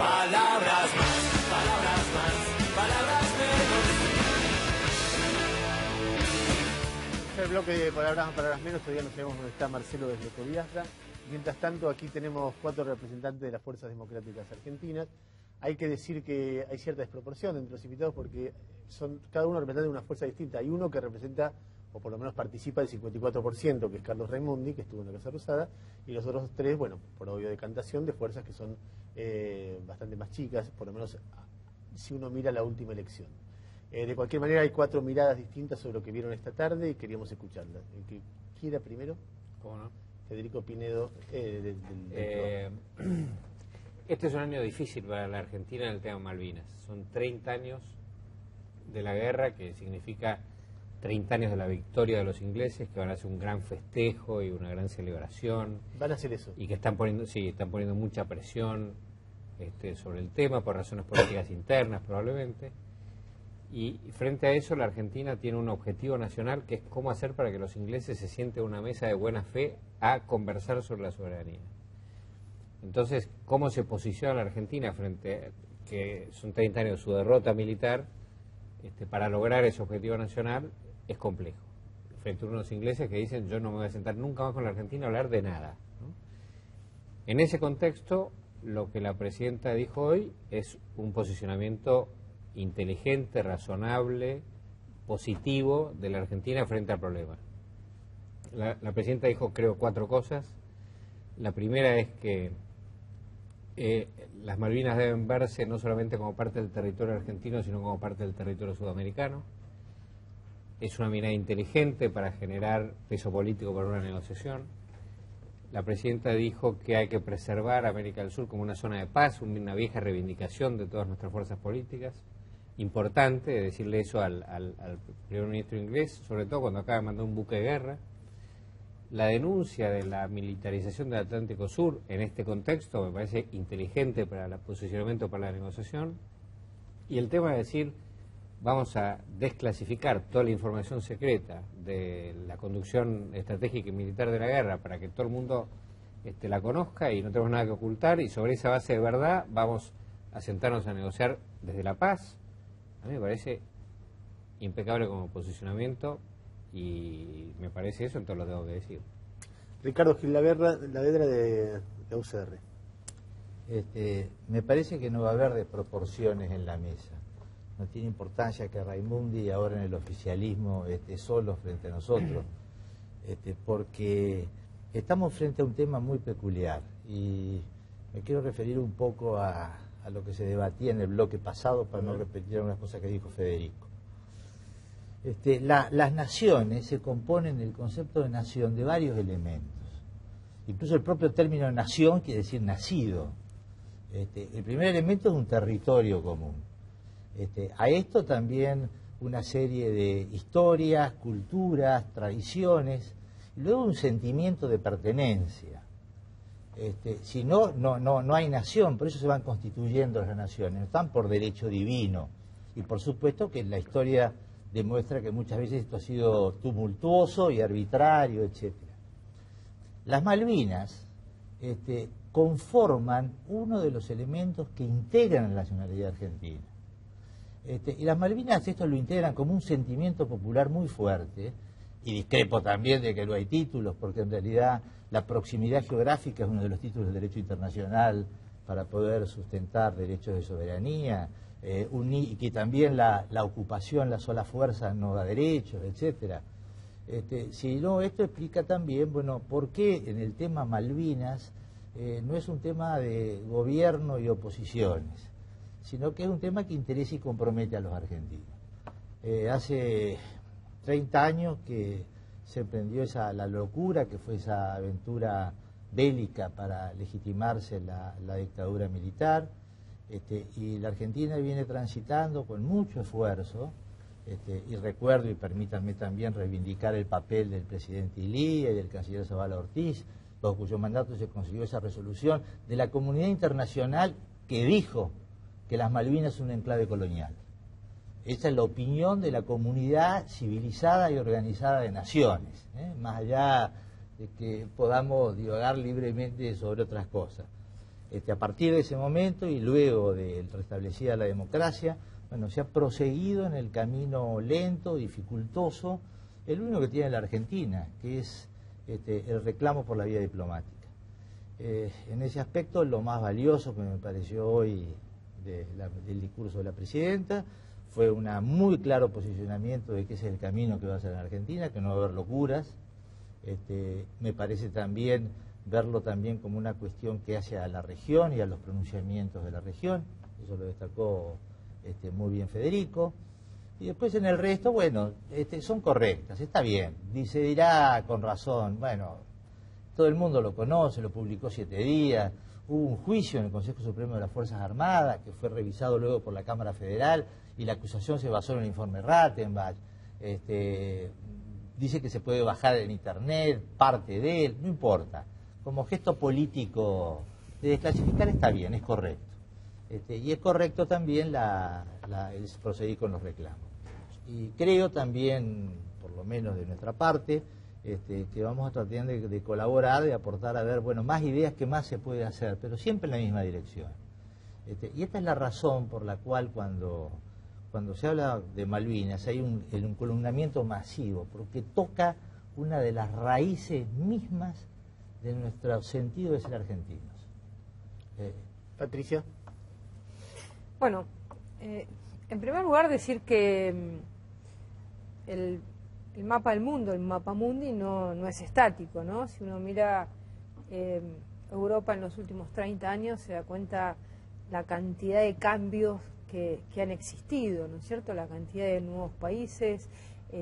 Palabras más, palabras menos. El bloque de palabras más, palabras menos, todavía no sabemos dónde está Marcelo desde Coviastra. Mientras tanto, aquí tenemos 4 representantes de las Fuerzas Democráticas Argentinas. Hay que decir que hay cierta desproporción entre los invitados porque cada uno representa una fuerza distinta. Hay uno que representa, o por lo menos participa, del 54%, que es Carlos Raimundi, que estuvo en la Casa Rosada, y los otros 3, bueno, por obvio decantación, de fuerzas que son bastante más chicas, por lo menos si uno mira la última elección. De cualquier manera, hay 4 miradas distintas sobre lo que vieron esta tarde y queríamos escucharlas. El que quiera primero. ¿Cómo no? Federico Pinedo, Este es un año difícil para la Argentina en el tema Malvinas. Son 30 años de la guerra, que significa 30 años de la victoria de los ingleses, que van a hacer un gran festejo y una gran celebración. Van a hacer eso. Y que están poniendo mucha presión sobre el tema por razones políticas internas probablemente. Y frente a eso la Argentina tiene un objetivo nacional, que es cómo hacer para que los ingleses se sienten a una mesa de buena fe a conversar sobre la soberanía. Entonces, ¿cómo se posiciona la Argentina frente a que son 30 años de su derrota militar? Para lograr ese objetivo nacional es complejo. Frente a unos ingleses que dicen, yo no me voy a sentar nunca más con la Argentina a hablar de nada, ¿no? En ese contexto, lo que la presidenta dijo hoy es un posicionamiento inteligente, razonable, positivo de la Argentina frente al problema. La presidenta dijo, creo, 4 cosas. La primera es que las Malvinas deben verse no solamente como parte del territorio argentino, sino como parte del territorio sudamericano. Es una mirada inteligente para generar peso político para una negociación. La presidenta dijo que hay que preservar América del Sur como una zona de paz, una vieja reivindicación de todas nuestras fuerzas políticas. Importante decirle eso al primer ministro inglés, sobre todo cuando acaba de mandar un buque de guerra. La denuncia de la militarización del Atlántico Sur en este contexto me parece inteligente para el posicionamiento para la negociación. Y el tema de decir, vamos a desclasificar toda la información secreta de la conducción estratégica y militar de la guerra para que todo el mundo la conozca y no tenemos nada que ocultar, y sobre esa base de verdad vamos a sentarnos a negociar desde la paz. A mí me parece impecable como posicionamiento y me parece eso, entonces lo tengo que decir. Ricardo Gilavedra de UCR. Me parece que no va a haber desproporciones en la mesa. No tiene importancia que Raimundi ahora en el oficialismo esté solo frente a nosotros, porque estamos frente a un tema muy peculiar y me quiero referir un poco a lo que se debatía en el bloque pasado para no repetir algunas cosas que dijo Federico. Las naciones se componen, el concepto de nación, de varios elementos. Incluso el propio término nación quiere decir nacido. El primer elemento es un territorio común. A esto también una serie de historias, culturas, tradiciones, y luego un sentimiento de pertenencia. Si no, no hay nación, por eso se van constituyendo las naciones, no están por derecho divino. Y por supuesto que la historia demuestra que muchas veces esto ha sido tumultuoso y arbitrario, etc. Las Malvinas conforman uno de los elementos que integran la nacionalidad argentina. Y las Malvinas esto lo integran como un sentimiento popular muy fuerte, y discrepo también de que no hay títulos, porque en realidad la proximidad geográfica es uno de los títulos del derecho internacional para poder sustentar derechos de soberanía, y que también la ocupación, la sola fuerza no da derechos, etcétera. Sino esto explica también, bueno, por qué en el tema Malvinas no es un tema de gobierno y oposiciones, sino que es un tema que interesa y compromete a los argentinos. Hace 30 años que se emprendió la locura que fue esa aventura bélica para legitimarse la dictadura militar, y la Argentina viene transitando con mucho esfuerzo, y recuerdo, y permítanme también reivindicar el papel del presidente Ilía y del canciller Zavala Ortiz, bajo cuyo mandato se consiguió esa resolución de la comunidad internacional que dijo que las Malvinas son un enclave colonial. Esa es la opinión de la comunidad civilizada y organizada de naciones, más allá de que podamos divagar libremente sobre otras cosas. A partir de ese momento y luego de restablecida la democracia, bueno, se ha proseguido en el camino lento, dificultoso, el único que tiene la Argentina, que es el reclamo por la vía diplomática. En ese aspecto, lo más valioso que me pareció hoy del discurso de la presidenta fue un muy claro posicionamiento de que ese es el camino que va a hacer la Argentina, que no va a haber locuras. Me parece también verlo también como una cuestión que hace a la región y a los pronunciamientos de la región, eso lo destacó muy bien Federico. Y después en el resto, bueno, son correctas, está bien, se dirá con razón, bueno, todo el mundo lo conoce, lo publicó 7 días, hubo un juicio en el Consejo Supremo de las Fuerzas Armadas que fue revisado luego por la Cámara Federal y la acusación se basó en el informe Rattenbach. Dice que se puede bajar en internet, parte de él, no importa. Como gesto político de desclasificar está bien, es correcto. Y es correcto también el proseguir con los reclamos. Y creo también, por lo menos de nuestra parte, que vamos a tratar de colaborar, de aportar a ver, bueno, más ideas que más se puede hacer, pero siempre en la misma dirección. Y esta es la razón por la cual cuando se habla de Malvinas hay un columnamiento masivo, porque toca una de las raíces mismas de nuestro sentido de ser argentinos. Patricia. Bueno, en primer lugar decir que el mapa del mundo, el mapa mundi, no es estático, ¿no? Si uno mira Europa en los últimos 30 años, se da cuenta la cantidad de cambios que han existido, ¿no es cierto? La cantidad de nuevos países,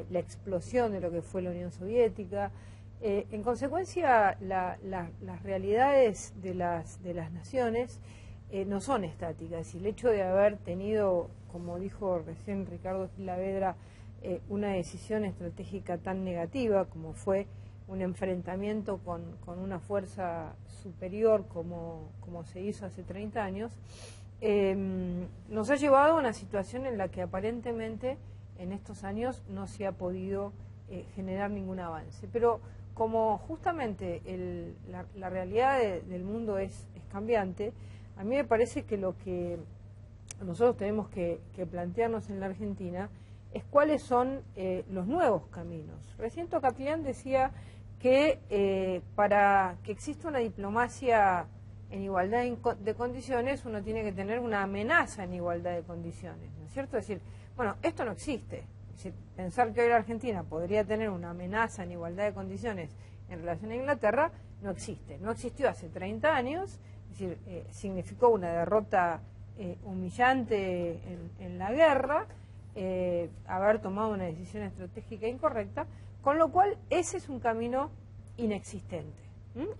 la explosión de lo que fue la Unión Soviética. En consecuencia, las realidades de las naciones no son estáticas. Y el hecho de haber tenido, como dijo recién Ricardo Gilavedra, una decisión estratégica tan negativa como fue un enfrentamiento con una fuerza superior como se hizo hace 30 años, nos ha llevado a una situación en la que aparentemente en estos años no se ha podido generar ningún avance. Pero como justamente la realidad del mundo es cambiante, a mí me parece que lo que nosotros tenemos que plantearnos en la Argentina es cuáles son los nuevos caminos. Recién Tocatlián decía que para que exista una diplomacia en igualdad de condiciones, uno tiene que tener una amenaza en igualdad de condiciones, ¿no es cierto? Es decir, bueno, esto no existe. Es decir, pensar que hoy la Argentina podría tener una amenaza en igualdad de condiciones en relación a Inglaterra no existe. No existió hace 30 años, es decir, significó una derrota humillante en la guerra, haber tomado una decisión estratégica incorrecta, con lo cual ese es un camino inexistente.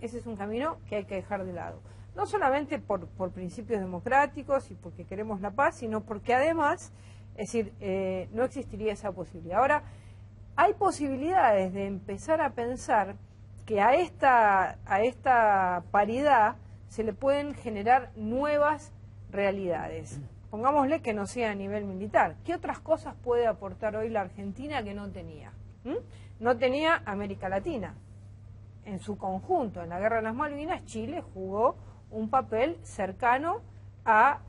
Ese es un camino que hay que dejar de lado. No solamente por principios democráticos y porque queremos la paz, sino porque además, es decir, no existiría esa posibilidad. Ahora, hay posibilidades de empezar a pensar que a esta paridad se le pueden generar nuevas realidades. Pongámosle que no sea a nivel militar. ¿Qué otras cosas puede aportar hoy la Argentina que no tenía? No tenía América Latina. En su conjunto, en la Guerra de las Malvinas, Chile jugó un papel cercano a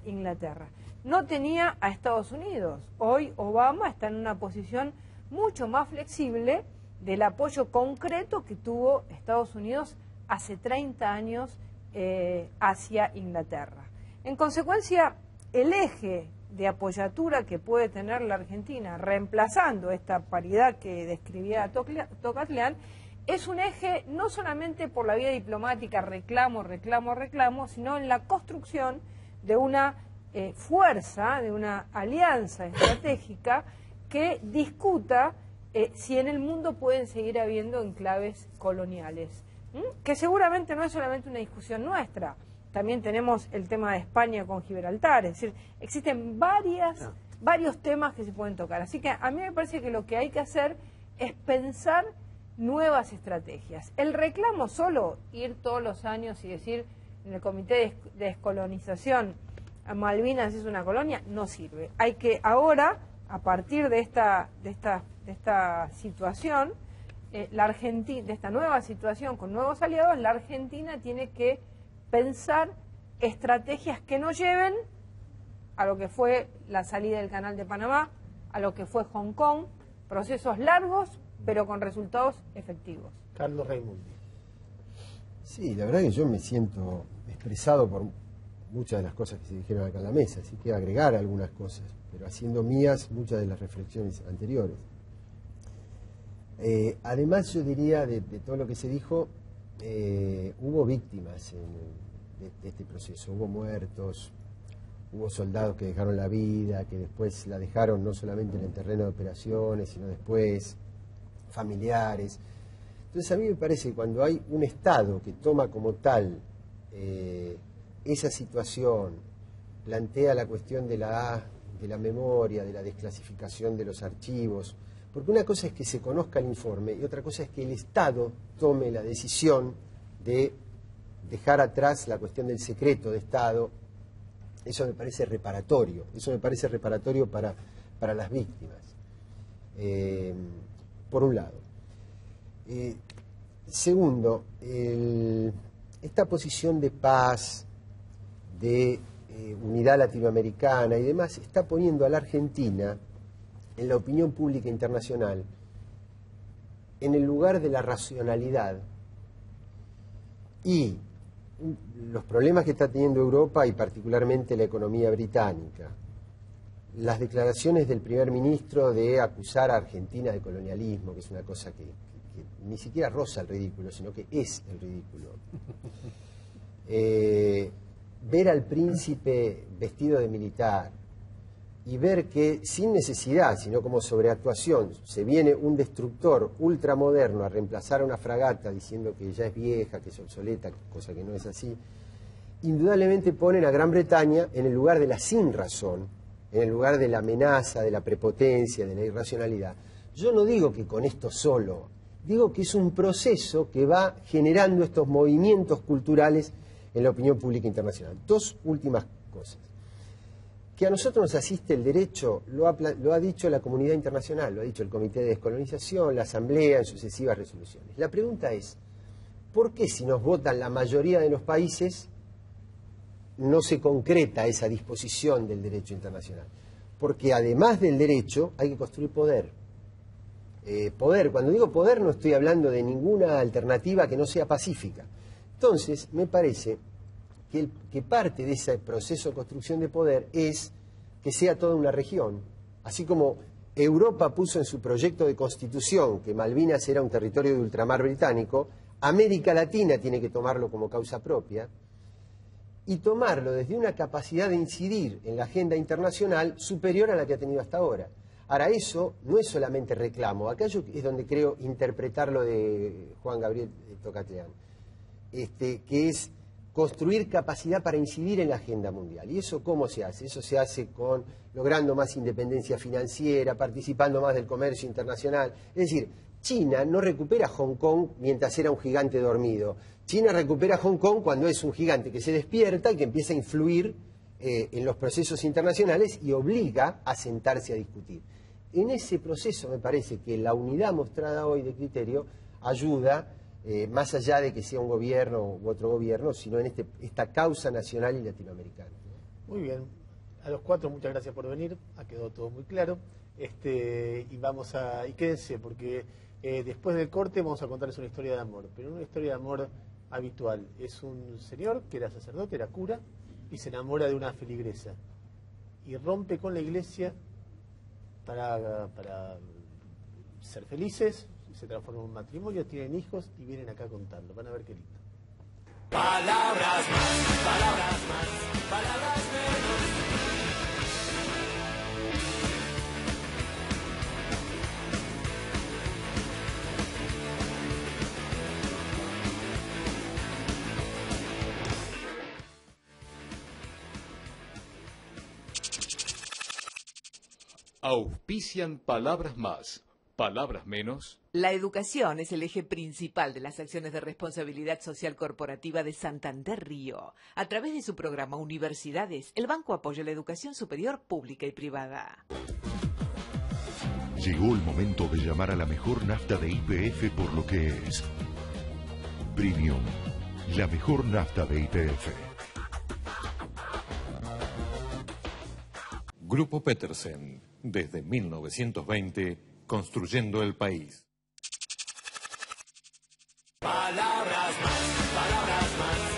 Inglaterra. No tenía a Estados Unidos. Hoy Obama está en una posición mucho más flexible del apoyo concreto que tuvo Estados Unidos hace 30 años hacia Inglaterra. En consecuencia, el eje de apoyatura que puede tener la Argentina, reemplazando esta paridad que describía Tocatlián, es un eje no solamente por la vía diplomática, reclamo, sino en la construcción de una fuerza, de una alianza estratégica que discuta si en el mundo pueden seguir habiendo enclaves coloniales, que seguramente no es solamente una discusión nuestra. También tenemos el tema de España con Gibraltar, es decir, existen varios temas que se pueden tocar. Así que a mí me parece que lo que hay que hacer es pensar nuevas estrategias. El reclamo solo, ir todos los años y decir en el Comité de Descolonización a Malvinas es una colonia, no sirve. Hay que ahora, a partir de esta situación, la Argentina, de esta nueva situación con nuevos aliados, la Argentina tiene que pensar estrategias que no lleven a lo que fue la salida del Canal de Panamá, a lo que fue Hong Kong, procesos largos pero con resultados efectivos. Carlos Raimundi. Sí, la verdad que yo me siento expresado por muchas de las cosas que se dijeron acá en la mesa, así que agregar algunas cosas, pero haciendo mías muchas de las reflexiones anteriores. Además, yo diría, de todo lo que se dijo, hubo víctimas de este proceso, hubo muertos, hubo soldados que dejaron la vida, que después la dejaron no solamente en el terreno de operaciones, sino después familiares. Entonces a mí me parece que cuando hay un Estado que toma como tal esa situación, plantea la cuestión de la memoria, de la desclasificación de los archivos, porque una cosa es que se conozca el informe y otra cosa es que el Estado tome la decisión de dejar atrás la cuestión del secreto de Estado. Eso me parece reparatorio, para las víctimas, por un lado. Segundo, esta posición de paz, de unidad latinoamericana y demás, está poniendo a la Argentina en la opinión pública internacional en el lugar de la racionalidad y los problemas que está teniendo Europa y particularmente la economía británica, las declaraciones del primer ministro de acusar a Argentina de colonialismo, que es una cosa que ni siquiera roza el ridículo, sino que es el ridículo. Ver al príncipe vestido de militar y ver que sin necesidad, sino como sobreactuación, se viene un destructor ultramoderno a reemplazar a una fragata diciendo que ya es vieja, que es obsoleta, cosa que no es así, indudablemente ponen a Gran Bretaña en el lugar de la sinrazón, en el lugar de la amenaza, de la prepotencia, de la irracionalidad. Yo no digo que con esto solo, digo que es un proceso que va generando estos movimientos culturales en la opinión pública internacional. Dos últimas cosas. Que a nosotros nos asiste el derecho, lo ha dicho la comunidad internacional, lo ha dicho el Comité de Descolonización, la Asamblea en sucesivas resoluciones. La pregunta es, ¿por qué si nos votan la mayoría de los países no se concreta esa disposición del derecho internacional? Porque además del derecho hay que construir poder. Cuando digo poder no estoy hablando de ninguna alternativa que no sea pacífica. Entonces, me parece que parte de ese proceso de construcción de poder es que sea toda una región. Así como Europa puso en su proyecto de constitución que Malvinas era un territorio de ultramar británico, América Latina tiene que tomarlo como causa propia y tomarlo desde una capacidad de incidir en la agenda internacional superior a la que ha tenido hasta ahora. Ahora, eso no es solamente reclamo. Acá yo es donde creo interpretar lo de Juan Gabriel Tocatlián, que es construir capacidad para incidir en la agenda mundial. ¿Y eso cómo se hace? Eso se hace logrando más independencia financiera, participando más del comercio internacional. Es decir, China no recupera Hong Kong mientras era un gigante dormido. China recupera Hong Kong cuando es un gigante que se despierta y que empieza a influir en los procesos internacionales y obliga a sentarse a discutir. En ese proceso me parece que la unidad mostrada hoy de criterio ayuda, más allá de que sea un gobierno u otro gobierno, sino en esta causa nacional y latinoamericana. Muy bien. A los cuatro, muchas gracias por venir. Ha quedado todo muy claro. Y quédense, porque después del corte vamos a contarles una historia de amor, pero no una historia de amor habitual. Es un señor que era sacerdote, era cura, y se enamora de una feligresa. Y rompe con la iglesia para ser felices. Se transforma en un matrimonio, tienen hijos y vienen acá a contarlo. Van a ver qué lindo. Palabras más, palabras más, palabras menos. Auspician Palabras Más, Palabras Menos. La educación es el eje principal de las acciones de responsabilidad social corporativa de Santander Río. A través de su programa Universidades, el banco apoya la educación superior pública y privada. Llegó el momento de llamar a la mejor nafta de YPF por lo que es. Premium, la mejor nafta de YPF. Grupo Petersen, desde 1920, construyendo el país. Palabras más, palabras más.